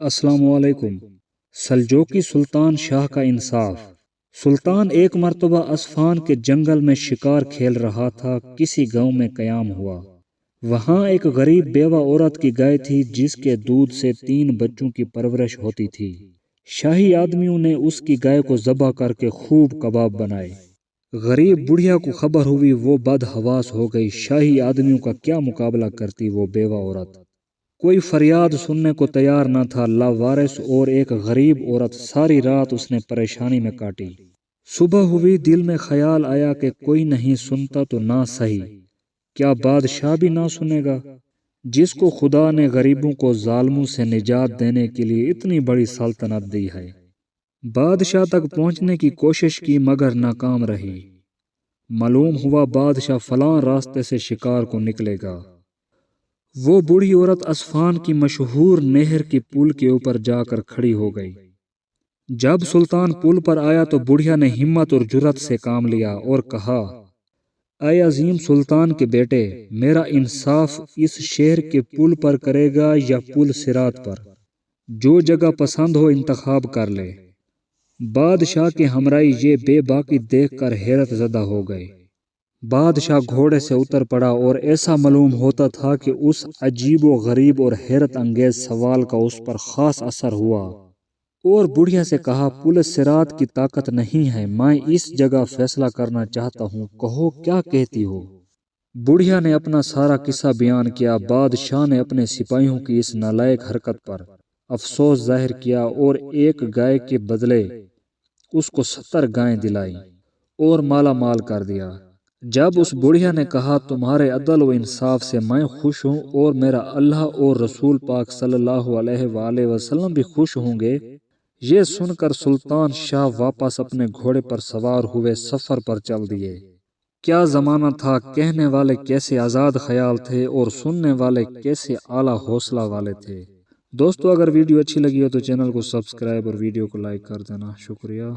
السلام علیکم۔ سلجوقی سلطان شاہ کا انصاف۔ سلطان ایک مرتبہ اصفہان کے جنگل میں شکار کھیل رہا تھا۔ کسی گاؤں میں قیام ہوا۔ وہاں ایک غریب بیوہ عورت کی گائے تھی جس کے دودھ سے 3 بچوں کی پرورش ہوتی تھی۔ شاہی آدمیوں نے اس کی گائے کو ذبح کر کے خوب کباب بنائے۔ غریب بڑھیا کو خبر ہوئی، وہ بدحواس ہو گئی۔ شاہی آدمیوں کا کیا مقابلہ کرتی وہ بیوہ عورت۔ کوئی فریاد سننے کو تیار نہ تھا۔ لاوارث اور ایک غریب عورت، ساری رات اس نے پریشانی میں کاٹی۔ صبح ہوئی، دل میں خیال آیا کہ کوئی نہیں سنتا تو نہ سہی، کیا بادشاہ بھی نہ سنے گا، جس کو خدا نے غریبوں کو ظالموں سے نجات دینے کے لیے اتنی بڑی سلطنت دی ہے۔ بادشاہ تک پہنچنے کی کوشش کی مگر ناکام رہی۔ معلوم ہوا بادشاہ فلاں راستے سے شکار کو نکلے گا۔ وہ بوڑھی عورت اصفہان کی مشہور نہر کی پل کے اوپر جا کر کھڑی ہو گئی۔ جب سلطان پل پر آیا تو بڑھیا نے ہمت اور جرأت سے کام لیا اور کہا، اے عظیم سلطان کے بیٹے، میرا انصاف اس شہر کے پل پر کرے گا یا پل صراط پر؟ جو جگہ پسند ہو انتخاب کر لے۔ بادشاہ کے ہمراہی یہ بے باکی دیکھ کر حیرت زدہ ہو گئے۔ بادشاہ گھوڑے سے اتر پڑا اور ایسا معلوم ہوتا تھا کہ اس عجیب و غریب اور حیرت انگیز سوال کا اس پر خاص اثر ہوا، اور بڑھیا سے کہا، پل صراط کی طاقت نہیں ہے، میں اس جگہ فیصلہ کرنا چاہتا ہوں، کہو کیا کہتی ہو؟ بڑھیا نے اپنا سارا قصہ بیان کیا۔ بادشاہ نے اپنے سپاہیوں کی اس نالائق حرکت پر افسوس ظاہر کیا اور ایک گائے کے بدلے اس کو 70 گائیں دلائی اور مالا مال کر دیا۔ جب اس بڑھیا نے کہا، تمہارے عدل و انصاف سے میں خوش ہوں اور میرا اللہ اور رسول پاک صلی اللہ علیہ وآلہ وسلم بھی خوش ہوں گے، یہ سن کر سلطان شاہ واپس اپنے گھوڑے پر سوار ہوئے سفر پر چل دیے۔ کیا زمانہ تھا، کہنے والے کیسے آزاد خیال تھے اور سننے والے کیسے اعلیٰ حوصلہ والے تھے۔ دوستو، اگر ویڈیو اچھی لگی ہو تو چینل کو سبسکرائب اور ویڈیو کو لائک کر دینا۔ شکریہ۔